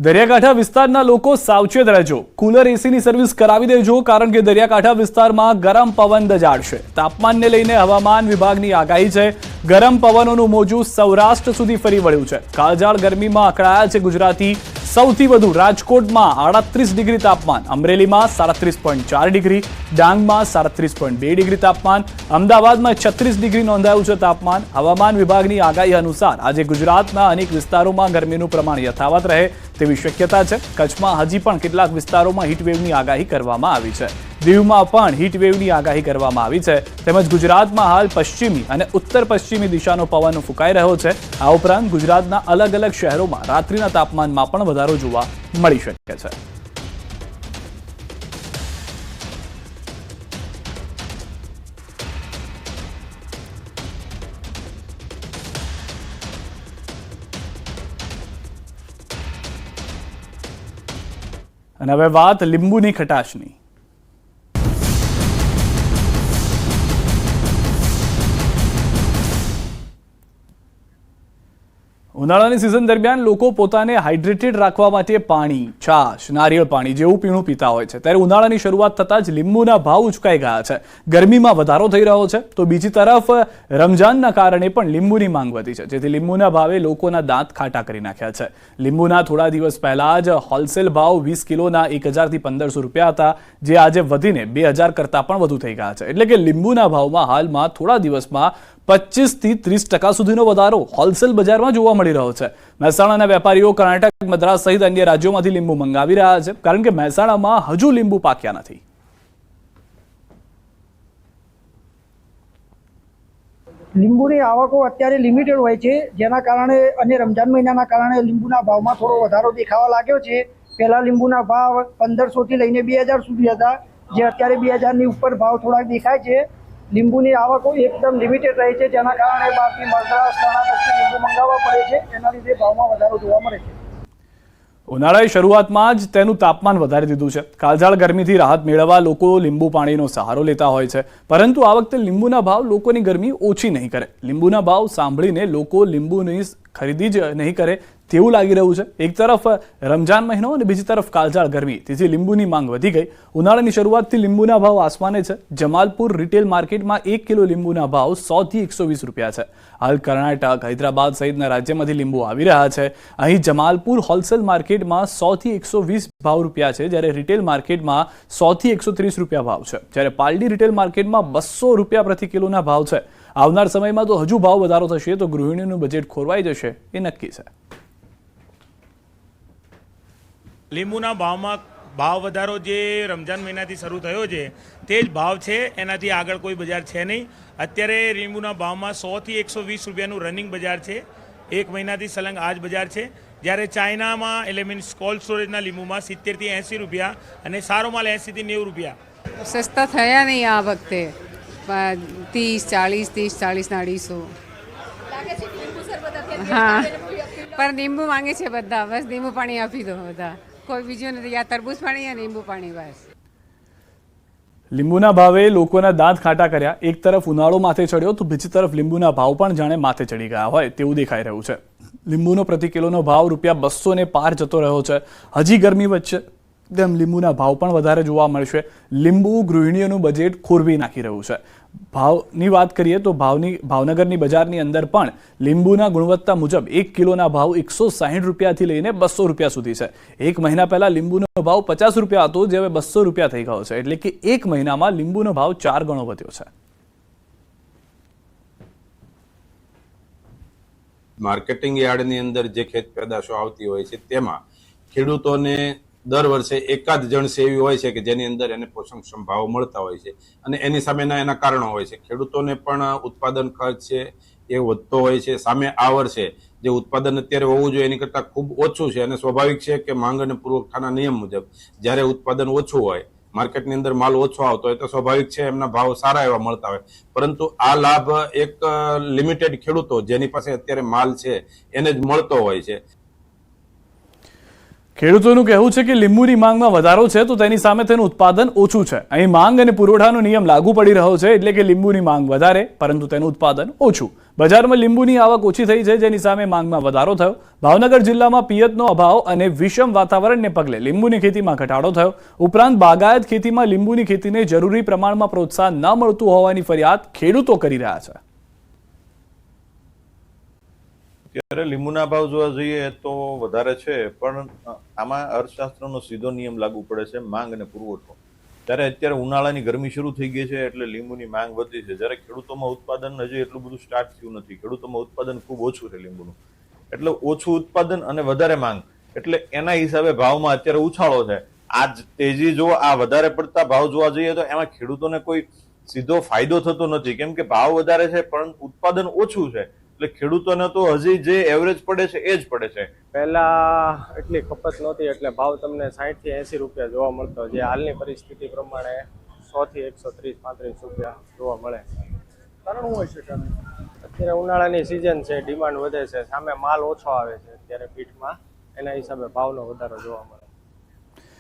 દરિયાકાંઠા વિસ્તારના લોકો સાવચેત રહેજો, કુલર એસીની સર્વિસ કરાવી દેજો, કારણ કે દરિયાકાંઠા વિસ્તારમાં ગરમ પવન દજાડશે. તાપમાનને લઈને હવામાન વિભાગની આગાહી છે. ગરમ પવનોનું મોજું સૌરાષ્ટ્ર સુધી ફરી વળ્યું છે. કાળઝાળ ગરમીમાં અકળાયા છે ગુજરાતી. સૌથી વધુ રાજકોટમાં 38 ડિગ્રી તાપમાન, અમરેલીમાં 37.4 ડિગ્રી, ડાંગમાં 37.2 ડિગ્રી તાપમાન, અમદાવાદમાં 36 ડિગ્રી નોંધાયું છે તાપમાન. હવામાન વિભાગની આગાહી અનુસાર આજે ગુજરાતના અનેક વિસ્તારોમાં ગરમીનું પ્રમાણ યથાવત રહે તેવી શક્યતા છે. કચ્છમાં હજી પણ કેટલાક વિસ્તારોમાં હીટવેવની આગાહી કરવામાં આવી છે. દીવમાં પણ હીટવેવની આગાહી કરવામાં આવી છે. તેમજ ગુજરાતમાં હાલ પશ્ચિમી અને ઉત્તર પશ્ચિમી દિશાનો પવન ફૂંકાઈ રહ્યો છે. આ ઉપરાંત ગુજરાતના અલગ અલગ શહેરોમાં રાત્રિના તાપમાનમાં પણ વધારો જોવા મળી શકે છે. અને હવે વાત લીંબુની ખટાશની. ઉનાળાની સિઝન દરમિયાન લોકો પોતાને હાઇડ્રેટેડ રાખવા માટે પાણી, છાશ, નારિયેળ પાણી જેવું પીણું પીતા હોય છે. ત્યારે ઉનાળાની શરૂઆત થતાં જ લીંબુના ભાવ ઉચકાઈ ગયા છે. ગરમીમાં વધારો થઈ રહ્યો છે, તો બીજી તરફ રમઝાનના કારણે પણ લીંબુની માંગ વધી છે, જેથી લીંબુના ભાવે લોકોના દાંત ખાટા કરી નાખ્યા છે. લીંબુના થોડા દિવસ પહેલા જ હોલસેલ ભાવ 20 કિલોના 1000 થી 1500 રૂપિયા હતા, જે આજે વધીને 2000 કરતાં પણ વધુ થઈ ગયા છે. એટલે કે લીંબુના ભાવમાં હાલમાં થોડા દિવસમાં 25 થી 30% સુધીનો વધારો હોલસેલ બજારમાં જોવા મળી રહ્યો છે. મહેસાણાના વેપારીઓ કર્ણાટક, મદ્રાસ સહિત અન્ય રાજ્યોમાંથી લીંબુ મંગાવી રહ્યા છે, કારણ કે મહેસાણામાં હજુ લીંબુ પાક્યા નથી. લીંબુની આવકો અત્યારે લિમિટેડ હોય છે, જેના કારણે અને રમજાન મહિનાના કારણે લીંબુના ભાવમાં થોડો વધારો દેખાવા લાગ્યો છે. પહેલા લીંબુના ભાવ 1500 થી લઈને 2000 સુધી હતા, જે અત્યારે 2000 ની ઉપર ભાવ થોડાક દેખાય છે. લીંબુની આવકો એકદમ લિમિટેડ રહે છે, જેના કારણે બહારથી મદ્રાસ, કર્ણાટકથી લીંબુ મંગાવવા પડે છે. એના લીધે ભાવમાં વધારો જોવા મળે છે. ઉનાળાની શરૂઆતમાં જ તેનું તાપમાન વધારી દીધું છે. કાળઝાળ ગરમીથી રાહત મેળવવા લોકો લીંબુ પાણીનો સહારો લેતા હોય છે, પરંતુ આ વખતે લીંબુના ભાવ લોકોની ગરમી ઓછી નહીં કરે. લીંબુના ભાવ સાંભળીને લોકો લીંબુની ખરીદી જ નહીં કરે તેવું લાગી રહ્યું છે. એક તરફ રમજાન મહિનો અને બીજી તરફ કાળઝાળ ગરમી, તેથી લીંબુની માંગ વધી ગઈ. ઉનાળાની શરૂઆતથી લીંબુના ભાવ આસમાને છે. જમાલપુર રિટેલ માર્કેટમાં 1 કિલો લીંબુના ભાવ 100 થી 120 રૂપિયા છે. હાલ કર્ણાટક, હૈદરાબાદ સહિતના રાજ્યમાંથી લીંબુ આવી રહ્યા છે. અહીં જમાલપુર હોલસેલ માર્કેટમાં 100 થી 120 ભાવ રૂપિયા છે, જ્યારે રિટેલ માર્કેટમાં 100 થી 130 રૂપિયા ભાવ છે. જ્યારે પાલડી રિટેલ માર્કેટમાં 200 રૂપિયા પ્રતિ કિલોના ભાવ છે. આવનાર સમયમાં તો હજુ ભાવ વધારો થશે, તો ગૃહિણીનું બજેટ ખોરવાઈ જશે એ નક્કી છે. લીંબુના ભાવમાં ભાવ વધારો જે રમજાન મહિનાથી શરૂ થયો છે તે જ ભાવ છે, એનાથી આગળ કોઈ બજાર છે નહીં. અત્યારે લીંબુના ભાવમાં 100 થી 120 રૂપિયાનું રનિંગ બજાર છે. એક મહિનાથી સલંગ આ જ બજાર છે. જ્યારે ચાઇનામાં એટલે મીન્સ કોલ્ડ સ્ટોરેજના લીંબુમાં 70 થી 80 રૂપિયા અને સારો માલ 80 થી 90 રૂપિયા. સસ્તા થયા નહીં આ વખતે. 30, 40 ના 250. હા, પણ લીંબુ માંગે છે બધા. બસ લીંબુ પાણી આપી દો બધા, કોઈ બીજું નથી. આ તરબૂચ પાણી અને લીંબુ પાણી બસ. લીંબુના ભાવે લોકોના દાંત ખાટા કર્યા. એક તરફ ઉનાળો માથે ચડ્યો, તો બીજી તરફ લીંબુના ભાવ પણ જાણે માથે ચડી ગયા હોય તેવું દેખાઈ રહ્યું છે. લીંબુનો પ્રતિ કિલોનો ભાવ ₹200 ને પાર જતો રહ્યો છે. હજી ગરમી વચ્ચે તેમ લીંબુના ભાવ પણ વધારે જોવા મળશે. લીંબુ ગૃહિણીઓનું બજેટ ખોરવી નાખી રહ્યું છે. ભાવની વાત કરીએ તો ભાવનગરની બજારની અંદર પણ લીંબુના ગુણવત્તા મુજબ 1 કિલોના ભાવ 160 રૂપિયાથી લઈને 200 રૂપિયા સુધી છે. એક મહિના પહેલા લીંબુનો ભાવ 50 રૂપિયા હતો, જે હવે 200 રૂપિયા થઈ ગયો છે. એટલે કે એક મહિનામાં લીંબુનો ભાવ 4 ગણો વધ્યો છે. માર્કેટિંગ યાર્ડની અંદર જે ખેત પેદાશો આવતી હોય છે, તેમાં ખેડૂતોને દર વર્ષે એકાદ જણ સેવી હોય છે કે જેની અંદર એને પોષણક્ષમ ભાવ મળતા હોય છે, અને એની સામેના એના કારણો હોય છે. ખેડૂતોને પણ ઉત્પાદન ખર્ચ છે એ વધતો હોય છે. સામે આ વર્ષે જે ઉત્પાદન અત્યારે હોવું જોઈએ એની કરતાં ખૂબ ઓછું છે, અને સ્વાભાવિક છે કે માંગ અને પુરવઠાના નિયમ મુજબ જ્યારે ઉત્પાદન ઓછું હોય, માર્કેટની અંદર માલ ઓછો આવતો હોય, તો સ્વાભાવિક છે એમના ભાવ સારા એવા મળતા હોય. પરંતુ આ લાભ એક લિમિટેડ ખેડૂતો જેની પાસે અત્યારે માલ છે એને જ મળતો હોય છે. ખેડૂતોનું કહેવું છે કે લીંબુની માંગમાં વધારો છે તો તેની સામે તેનું ઉત્પાદન ઓછું છે. અહીં માંગ અને પુરવઠાનો નિયમ લાગુ પડી રહ્યો છે, એટલે કે લીંબુની માંગ વધારે પરંતુ તેનું ઉત્પાદન ઓછું. બજારમાં લીંબુની આવક ઓછી થઈ છે, જેની સામે માંગમાં વધારો થયો. ભાવનગર જિલ્લામાં પિયતનો અભાવ અને વિષમ વાતાવરણને પગલે લીંબુની ખેતીમાં ઘટાડો થયો. ઉપરાંત બાગાયત ખેતીમાં લીંબુની ખેતીને જરૂરી પ્રમાણમાં પ્રોત્સાહન ન મળતું હોવાની ફરિયાદ ખેડૂતો કરી રહ્યા છે. ત્યારે લીંબુના ભાવ જોવા જઈએ તો વધારે છે, પણ આમાં અર્થશાસ્ત્રનો સીધો નિયમ લાગુ પડે છે, માંગ અને પુરવઠો. ત્યારે અત્યારે ઉનાળાની ગરમી શરૂ થઈ ગઈ છે એટલે લીંબુની માંગ વધી છે, જ્યારે ખેડૂતોમાં ઉત્પાદન હજી એટલું બધું સ્ટાર્ટ થયું નથી. ખેડૂતોમાં ઉત્પાદન ખૂબ ઓછું છે લીંબુનું, એટલે ઓછું ઉત્પાદન અને વધારે માંગ, એટલે એના હિસાબે ભાવમાં અત્યારે ઉછાળો છે. આ તેજી જો આ વધારે પડતા ભાવ જોવા જઈએ તો એમાં ખેડૂતોને કોઈ સીધો ફાયદો થતો નથી, કેમ કે ભાવ વધારે છે પણ ઉત્પાદન ઓછું છે, એટલે ખેડૂતોને તો હજી જે એવરેજ પડે છે એ જ પડે છે. પહેલા એટલી ખપત નહોતી એટલે ભાવ તમને 60 થી 80 રૂપિયા જોવા મળતો, જે હાલની પરિસ્થિતિ પ્રમાણે 100 થી 130-135 રૂપિયા જોવા મળે. કારણ શું હોય છે? અત્યારે ઉનાળાની સિઝન છે, ડિમાન્ડ વધે છે, સામે માલ ઓછો આવે છે અત્યારે પીઠમાં, એના હિસાબે ભાવનો વધારો જોવા મળે.